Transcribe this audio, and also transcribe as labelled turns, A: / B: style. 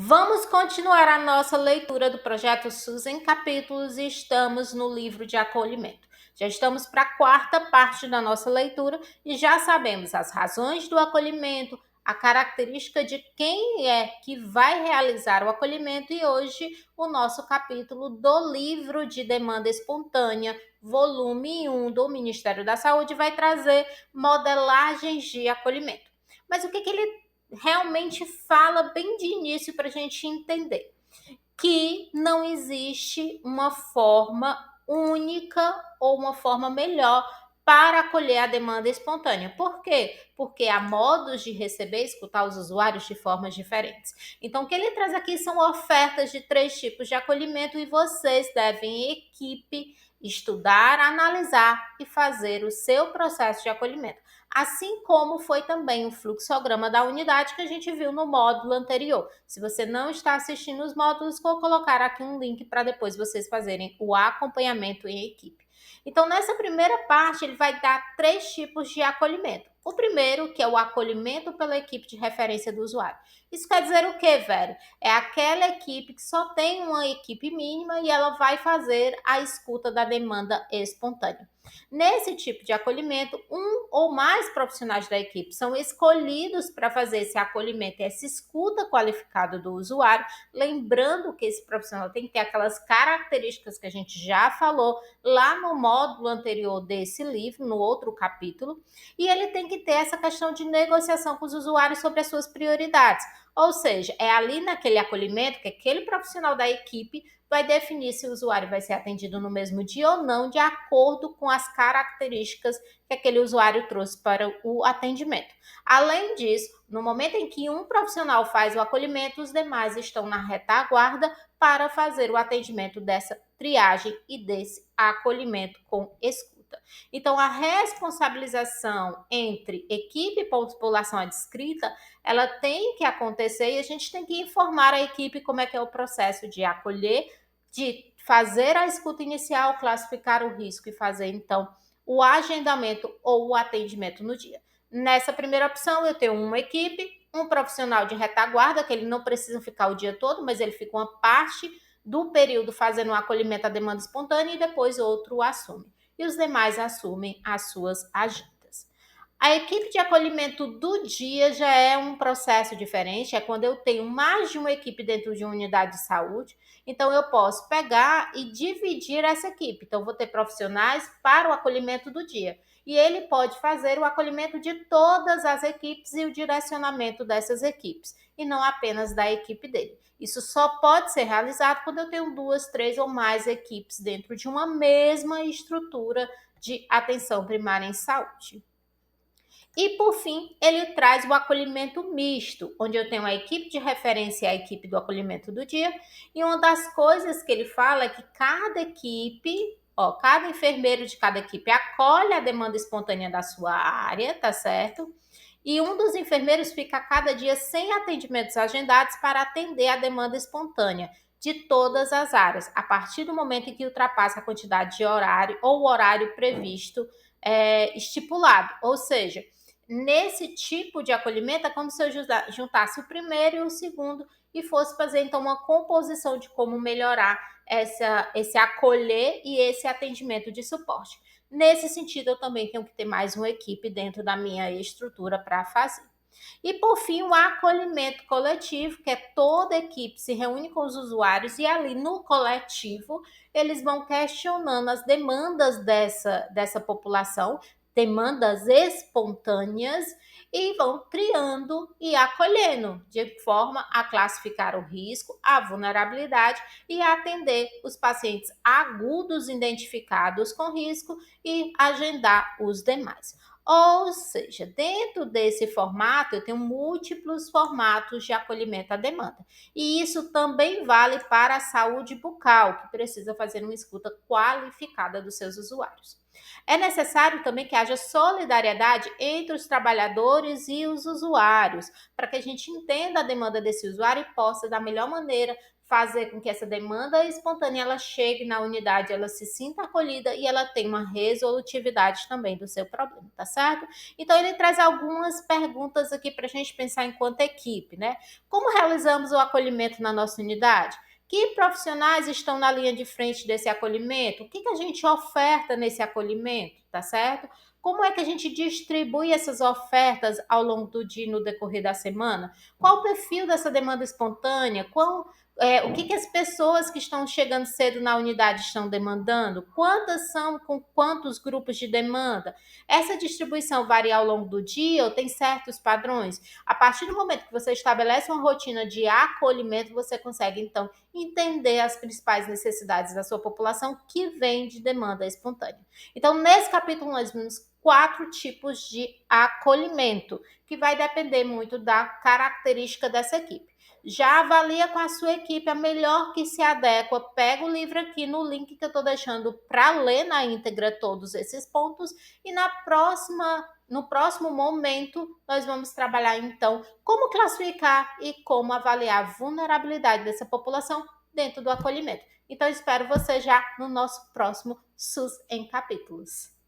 A: Vamos continuar a nossa leitura do projeto SUS em capítulos e estamos no livro de acolhimento. Já estamos para a quarta parte da nossa leitura e já sabemos as razões do acolhimento, a característica de quem é que vai realizar o acolhimento e hoje o nosso capítulo do livro de demanda espontânea, volume 1 do Ministério da Saúde, vai trazer modelagens de acolhimento. Mas o que ele realmente fala bem de início para a gente entender que não existe uma forma única ou uma forma melhor para acolher a demanda espontânea. Por quê? Porque há modos de receber e escutar os usuários de formas diferentes. Então, o que ele traz aqui são ofertas de 3 tipos de acolhimento e vocês devem, equipe, estudar, analisar e fazer o seu processo de acolhimento. Assim como foi também o fluxograma da unidade que a gente viu no módulo anterior. Se você não está assistindo os módulos, vou colocar aqui um link para depois vocês fazerem o acompanhamento em equipe. Então, nessa primeira parte, ele vai dar 3 tipos de acolhimento. O primeiro, que é o acolhimento pela equipe de referência do usuário. Isso quer dizer o quê, velho? É aquela equipe que só tem uma equipe mínima e ela vai fazer a escuta da demanda espontânea. Nesse tipo de acolhimento, um ou mais profissionais da equipe são escolhidos para fazer esse acolhimento, essa escuta qualificada do usuário, lembrando que esse profissional tem que ter aquelas características que a gente já falou lá no módulo anterior desse livro, no outro capítulo, e ele tem que ter essa questão de negociação com os usuários sobre as suas prioridades. Ou seja, é ali naquele acolhimento que aquele profissional da equipe vai definir se o usuário vai ser atendido no mesmo dia ou não, de acordo com as características que aquele usuário trouxe para o atendimento. Além disso, no momento em que um profissional faz o acolhimento, os demais estão na retaguarda para fazer o atendimento dessa triagem e desse acolhimento com escuta. Então, a responsabilização entre equipe e população adscrita, ela tem que acontecer e a gente tem que informar a equipe como é que é o processo de acolher, de fazer a escuta inicial, classificar o risco e fazer, então, o agendamento ou o atendimento no dia. Nessa primeira opção, eu tenho uma equipe, um profissional de retaguarda, que ele não precisa ficar o dia todo, mas ele fica uma parte do período fazendo o acolhimento à demanda espontânea e depois outro assume. E os demais assumem as suas agendas. A equipe de acolhimento do dia já é um processo diferente, é quando eu tenho mais de uma equipe dentro de uma unidade de saúde, então eu posso pegar e dividir essa equipe. Então, vou ter profissionais para o acolhimento do dia. E ele pode fazer o acolhimento de todas as equipes e o direcionamento dessas equipes, e não apenas da equipe dele. Isso só pode ser realizado quando eu tenho 2, 3 ou mais equipes dentro de uma mesma estrutura de atenção primária em saúde. E, por fim, ele traz o acolhimento misto, onde eu tenho a equipe de referência e a equipe do acolhimento do dia. E uma das coisas que ele fala é que cada equipe, cada enfermeiro de cada equipe acolhe a demanda espontânea da sua área, tá certo? E um dos enfermeiros fica a cada dia sem atendimentos agendados para atender a demanda espontânea de todas as áreas, a partir do momento em que ultrapassa a quantidade de horário ou o horário previsto estipulado. Ou seja, nesse tipo de acolhimento é como se eu juntasse o primeiro e o segundo e fosse fazer então uma composição de como melhorar esse acolher e esse atendimento de suporte. Nesse sentido, eu também tenho que ter mais uma equipe dentro da minha estrutura para fazer. E, por fim, o acolhimento coletivo, que é toda a equipe se reúne com os usuários e ali no coletivo eles vão questionando as demandas dessa população, demandas espontâneas, e vão triando e acolhendo, de forma a classificar o risco, a vulnerabilidade e a atender os pacientes agudos identificados com risco e agendar os demais. Ou seja, dentro desse formato, eu tenho múltiplos formatos de acolhimento à demanda. E isso também vale para a saúde bucal, que precisa fazer uma escuta qualificada dos seus usuários. É necessário também que haja solidariedade entre os trabalhadores e os usuários, para que a gente entenda a demanda desse usuário e possa, da melhor maneira, fazer com que essa demanda espontânea ela chegue na unidade, ela se sinta acolhida e ela tenha uma resolutividade também do seu problema, tá certo? Então ele traz algumas perguntas aqui para a gente pensar enquanto equipe, né? Como realizamos o acolhimento na nossa unidade? Que profissionais estão na linha de frente desse acolhimento? O que a gente oferta nesse acolhimento, tá certo? Como é que a gente distribui essas ofertas ao longo do dia e no decorrer da semana? Qual o perfil dessa demanda espontânea? O que as pessoas que estão chegando cedo na unidade estão demandando? Quantas são, com quantos grupos de demanda? Essa distribuição varia ao longo do dia ou tem certos padrões? A partir do momento que você estabelece uma rotina de acolhimento, você consegue, então, entender as principais necessidades da sua população que vem de demanda espontânea. Então, nesse capítulo, nós vimos 4 tipos de acolhimento, que vai depender muito da característica dessa equipe. Já avalia com a sua equipe a melhor que se adequa. Pega o livro aqui no link que eu estou deixando para ler na íntegra todos esses pontos. E no próximo momento, nós vamos trabalhar então como classificar e como avaliar a vulnerabilidade dessa população dentro do acolhimento. Então, espero você já no nosso próximo SUS em Capítulos.